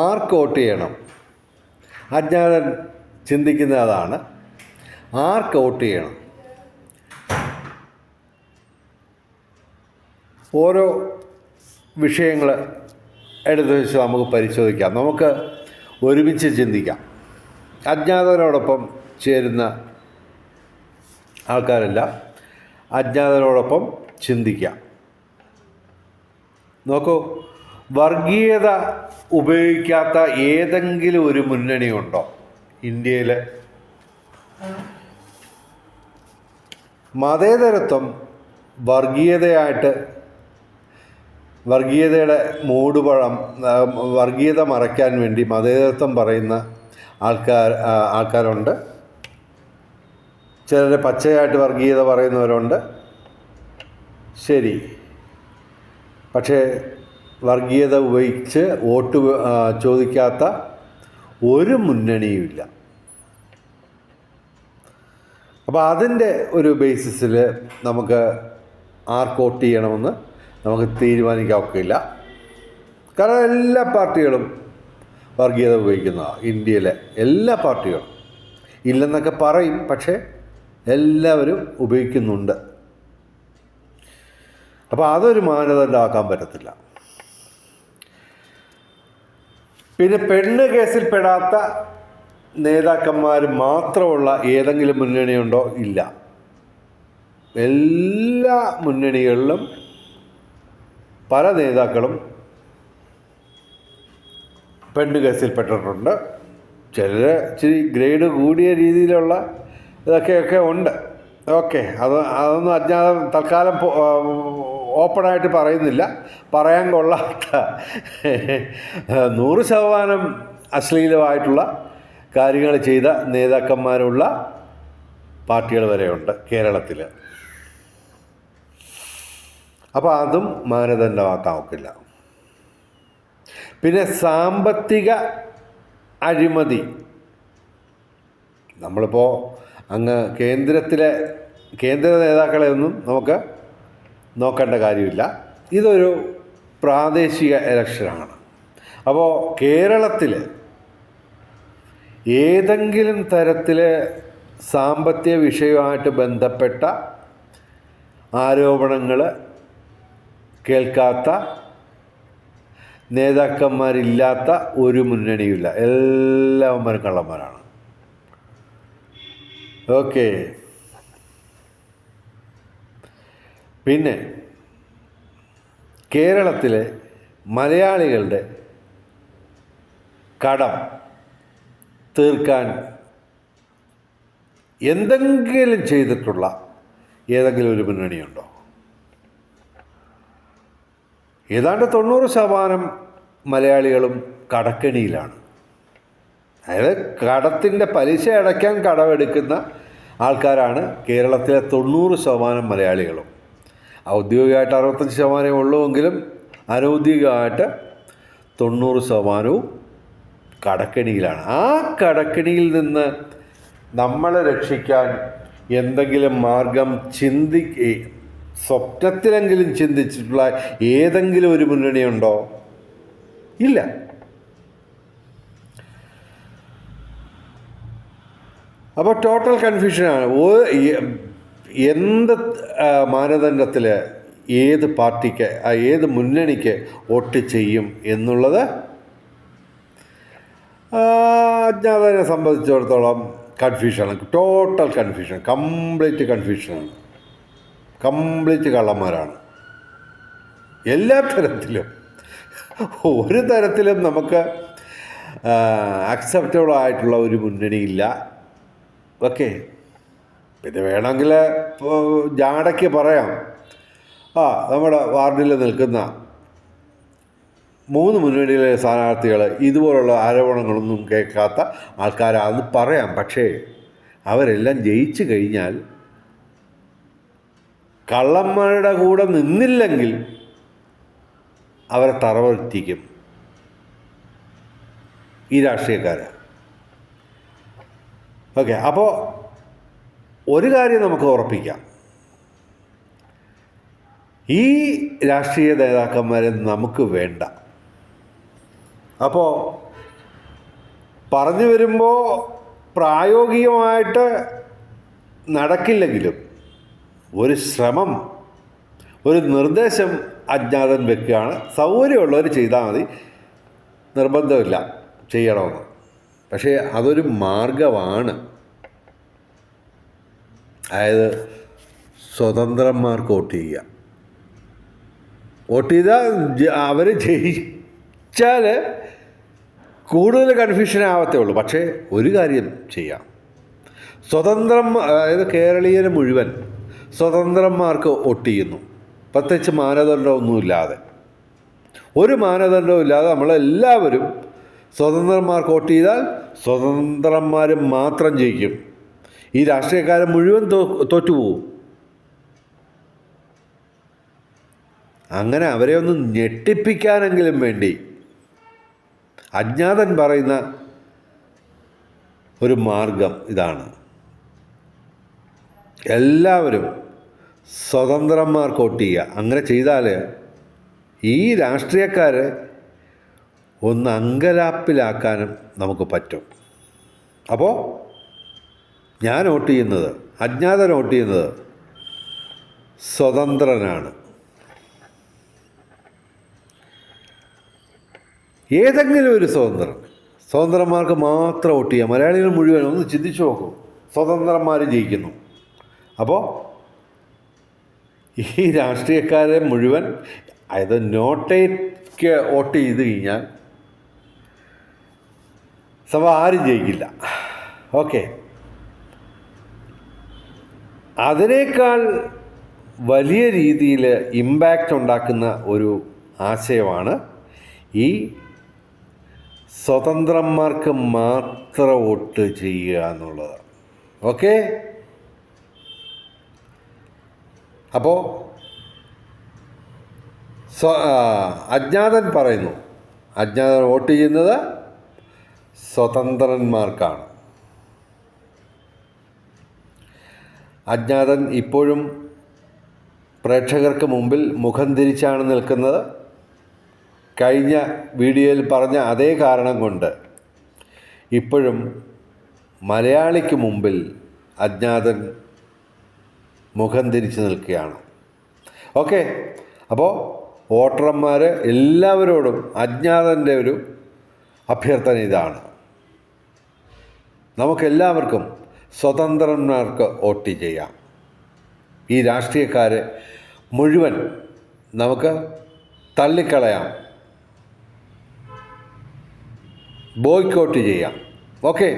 ആർക്ക് vote ചെയ്യണം? അജ്ഞാതൻ ചിന്തിക്കുന്ന അതാണ്. ആർക്ക് വോട്ട് ചെയ്യണം? ഓരോ വിഷയങ്ങൾ എടുത്ത് വെച്ച് നമുക്ക് പരിശോധിക്കാം. നമുക്ക് ഒരുമിച്ച് ചിന്തിക്കാം. അജ്ഞാതനോടൊപ്പം ചേരുന്ന ആൾക്കാരെല്ലാം അജ്ഞാതനോടൊപ്പം ചിന്തിക്കാം. നോക്കൂ, വർഗീയത ഉപയോഗിക്കാത്ത ഏതെങ്കിലും ഒരു മുന്നണിയുണ്ടോ ഇന്ത്യയിൽ? മതേതരത്വം വർഗീയതയുടെ മൂടുപടം, വർഗീയത മറയ്ക്കാൻ വേണ്ടി മതേതരത്വം പറയുന്ന ആൾക്കാരുണ്ട്. ചിലർ പച്ചയായിട്ട് വർഗീയത പറയുന്നവരുണ്ട്. ശരി, പക്ഷേ വർഗീയത ഉപയോഗിച്ച് വോട്ട് ചോദിക്കാത്ത ഒരു മുന്നണിയുമില്ല. അപ്പോൾ അതിൻ്റെ ഒരു ബേസിസിൽ നമുക്ക് ആർക്ക് വോട്ട് ചെയ്യണമെന്ന് നമുക്ക് തീരുമാനിക്കാൻ ഒക്കില്ല. കാരണം എല്ലാ പാർട്ടികളും വർഗീയത ഉപയോഗിക്കുന്നതാണ്. ഇന്ത്യയിലെ എല്ലാ പാർട്ടികളും ഇല്ലെന്നൊക്കെ പറയും, പക്ഷേ എല്ലാവരും ഉപയോഗിക്കുന്നുണ്ട്. അപ്പോൾ അതൊരു മാനദണ്ഡമാക്കാൻ പറ്റത്തില്ല. പിന്നെ പെണ്ണ് കേസിൽ പെടാത്ത നേതാക്കന്മാർ മാത്രമുള്ള ഏതെങ്കിലും മുന്നണിയുണ്ടോ? ഇല്ല. എല്ലാ മുന്നണികളിലും പല നേതാക്കളും പെണ്ണ് കേസിൽപ്പെട്ടിട്ടുണ്ട്. ചിലർ ഇച്ചിരി ഗ്രേഡ് കൂടിയ രീതിയിലുള്ള ഇതൊക്കെ ഉണ്ട്. ഓക്കെ, അതൊന്നും അജ്ഞാതം തൽക്കാലം ഓപ്പണായിട്ട് പറയുന്നില്ല. പറയാൻ കൊള്ളാത്ത 100% അശ്ലീലമായിട്ടുള്ള കാര്യങ്ങൾ ചെയ്ത നേതാക്കന്മാരുള്ള പാർട്ടികൾ വരെയുണ്ട് കേരളത്തിൽ. അപ്പോൾ അതും മാനദണ്ഡമാക്കാൻ ഒക്കില്ല. പിന്നെ സാമ്പത്തിക അഴിമതി, നമ്മളിപ്പോൾ അങ്ങ് കേന്ദ്ര നേതാക്കളെ ഒന്നും നമുക്ക് നോക്കേണ്ട കാര്യമില്ല. ഇതൊരു പ്രാദേശിക ഇലക്ഷനാണ്. അപ്പോൾ കേരളത്തിൽ ഏതെങ്കിലും തരത്തിൽ സാമ്പത്തിക വിഷയവുമായിട്ട് ബന്ധപ്പെട്ട ആരോപണങ്ങൾ കേൾക്കാത്ത നേതാക്കന്മാരില്ലാത്ത ഒരു മുന്നണിയില്ല. എല്ലാവരും കള്ളന്മാരാണ്. ഓക്കെ, പിന്നെ കേരളത്തിലെ മലയാളികളുടെ കടം തീർക്കാൻ എന്തെങ്കിലും ചെയ്തിട്ടുള്ള ഏതെങ്കിലും ഒരു മുന്നണിയുണ്ടോ? ഏതാണ്ട് 90% മലയാളികളും കടക്കെണിയിലാണ്. അതായത് കടത്തിൻ്റെ പലിശ അടയ്ക്കാൻ കടമെടുക്കുന്ന ആൾക്കാരാണ് കേരളത്തിലെ 90% മലയാളികളും. ഔദ്യോഗികമായിട്ട് 65% ഉള്ളുവെങ്കിലും അനൗദ്യോഗികമായിട്ട് 90% കടക്കെണിയിലാണ്. ആ കടക്കെണിയിൽ നിന്ന് നമ്മളെ രക്ഷിക്കാൻ എന്തെങ്കിലും മാർഗം സ്വപ്നത്തിലെങ്കിലും ചിന്തിച്ചിട്ടുള്ള ഏതെങ്കിലും ഒരു മുന്നണിയുണ്ടോ? ഇല്ല. അപ്പോൾ ടോട്ടൽ കൺഫ്യൂഷനാണ്. എന്ത് മാനദണ്ഡത്തിൽ ഏത് പാർട്ടിക്ക് ഏത് മുന്നണിക്ക് വോട്ട് ചെയ്യും എന്നുള്ളത് അജ്ഞാതനെ സംബന്ധിച്ചിടത്തോളം കൺഫ്യൂഷനാണ്. ടോട്ടൽ കൺഫ്യൂഷൻ, കംപ്ലീറ്റ് കൺഫ്യൂഷനാണ്. കംപ്ലീറ്റ് കള്ളന്മാരാണ് എല്ലാ തരത്തിലും. ഒരു തരത്തിലും നമുക്ക് അക്സെപ്റ്റബിൾ ആയിട്ടുള്ള ഒരു മുന്നണിയില്ല. ഓക്കെ, പിന്നെ വേണമെങ്കിൽ ജാടയ്ക്ക് പറയാം, നമ്മുടെ വാർഡിൽ നിൽക്കുന്ന 3 മുന്നണിയിലെ സ്ഥാനാർത്ഥികൾ ഇതുപോലുള്ള ആരോപണങ്ങളൊന്നും കേൾക്കാത്ത ആൾക്കാരാണെന്ന് പറയാം. പക്ഷേ അവരെല്ലാം ജയിച്ചു കഴിഞ്ഞാൽ കള്ളന്മാരുടെ കൂടെ നിന്നില്ലെങ്കിൽ അവരെ തറവറ്റിക്കും ഈ രാഷ്ട്രീയക്കാർ. ഓക്കെ, അപ്പോൾ ഒരു കാര്യം നമുക്ക് ഉറപ്പിക്കാം, ഈ രാഷ്ട്രീയ നേതാക്കന്മാരെ നമുക്ക് വേണ്ട. അപ്പോൾ പറഞ്ഞു വരുമ്പോൾ പ്രായോഗികമായിട്ട് നടക്കില്ലെങ്കിലും ഒരു ശ്രമം, ഒരു നിർദ്ദേശം അജ്ഞാതൻ വെക്കുകയാണ്. സൗകര്യമുള്ളവർ ചെയ്താൽ മതി, നിർബന്ധമില്ല ചെയ്യണമെന്ന്. പക്ഷേ അതൊരു മാർഗമാണ്. അതായത് സ്വതന്ത്രന്മാർക്ക് വോട്ട് ചെയ്യുക. വോട്ട് ചെയ്താൽ അവർ ജയിച്ചാൽ കൂടുതൽ കൺഫ്യൂഷൻ ആവത്തേ ഉള്ളൂ. പക്ഷേ ഒരു കാര്യം ചെയ്യാം, അതായത് കേരളീയർ മുഴുവൻ സ്വതന്ത്രന്മാർക്ക് വോട്ട് ചെയ്യുന്നു. പ്രത്യേകിച്ച് മാനദണ്ഡമൊന്നുമില്ലാതെ, ഒരു മാനദണ്ഡവും ഇല്ലാതെ നമ്മളെല്ലാവരും സ്വതന്ത്രന്മാർക്ക് വോട്ട് ചെയ്താൽ സ്വതന്ത്രന്മാർ മാത്രം ജയിക്കും. ഈ രാഷ്ട്രീയക്കാരൻ മുഴുവൻ തോറ്റുപോകും. അങ്ങനെ അവരെ ഒന്ന് ഞെട്ടിപ്പിക്കാനെങ്കിലും വേണ്ടി അജ്ഞാതൻ പറയുന്ന ഒരു മാർഗം ഇതാണ്. എല്ലാവരും സ്വതന്ത്രന്മാർക്ക് വോട്ട് ചെയ്യുക. അങ്ങനെ ചെയ്താൽ ഈ രാഷ്ട്രീയക്കാരെ ഒന്ന് അങ്കലാപ്പിലാക്കാനും നമുക്ക് പറ്റും. അപ്പോൾ ഞാൻ വോട്ട് ചെയ്യുന്നത്, അജ്ഞാതൻ വോട്ട് ചെയ്യുന്നത് സ്വതന്ത്രനാണ്. ഏതെങ്കിലും ഒരു സ്വതന്ത്രന്മാർക്ക് മാത്രം വോട്ട് ചെയ്യുക. മലയാളികൾ മുഴുവൻ ഒന്ന് ചിന്തിച്ചു നോക്കൂ, സ്വതന്ത്രന്മാർ ജയിക്കുന്നു. അപ്പോൾ ഈ രാഷ്ട്രീയക്കാരെ മുഴുവൻ, അതായത് നോട്ടയ്ക്ക് വോട്ട് ചെയ്ത് കഴിഞ്ഞാൽ സഭ ആരും ജയിക്കില്ല. ഓക്കെ, അതിനേക്കാൾ വലിയ രീതിയിൽ ഇമ്പാക്റ്റ് ഉണ്ടാക്കുന്ന ഒരു ആശയമാണ് ഈ സ്വതന്ത്രന്മാർക്ക് മാത്രം വോട്ട് ചെയ്യുക എന്നുള്ളത്. ഓക്കെ, അപ്പോൾ അജ്ഞാതൻ പറയുന്നു, അജ്ഞാതൻ വോട്ട് ചെയ്യുന്നത് സ്വതന്ത്രന്മാർക്കാണ്. അജ്ഞാതൻ ഇപ്പോഴും പ്രേക്ഷകർക്ക് മുമ്പിൽ മുഖം തിരിച്ചാണ് നിൽക്കുന്നത്. കഴിഞ്ഞ വീഡിയോയിൽ പറഞ്ഞ അതേ കാരണം കൊണ്ട് ഇപ്പോഴും മലയാളിക്ക് മുമ്പിൽ അജ്ഞാതൻ മുഖം തിരിച്ച് നിൽക്കുകയാണ്. ഓക്കെ, അപ്പോൾ വോട്ടർമാർ എല്ലാവരോടും അജ്ഞാതൻ്റെ ഒരു അഭ്യർത്ഥന ഇതാണ്: നമുക്കെല്ലാവർക്കും സ്വതന്ത്രന്മാർക്ക് വോട്ട് ചെയ്യാം. ഈ രാഷ്ട്രീയക്കാരെ മുഴുവൻ നമുക്ക് തള്ളിക്കളയാം, ബോയ്ക്കോട്ട് ചെയ്യാം. ഓക്കെ.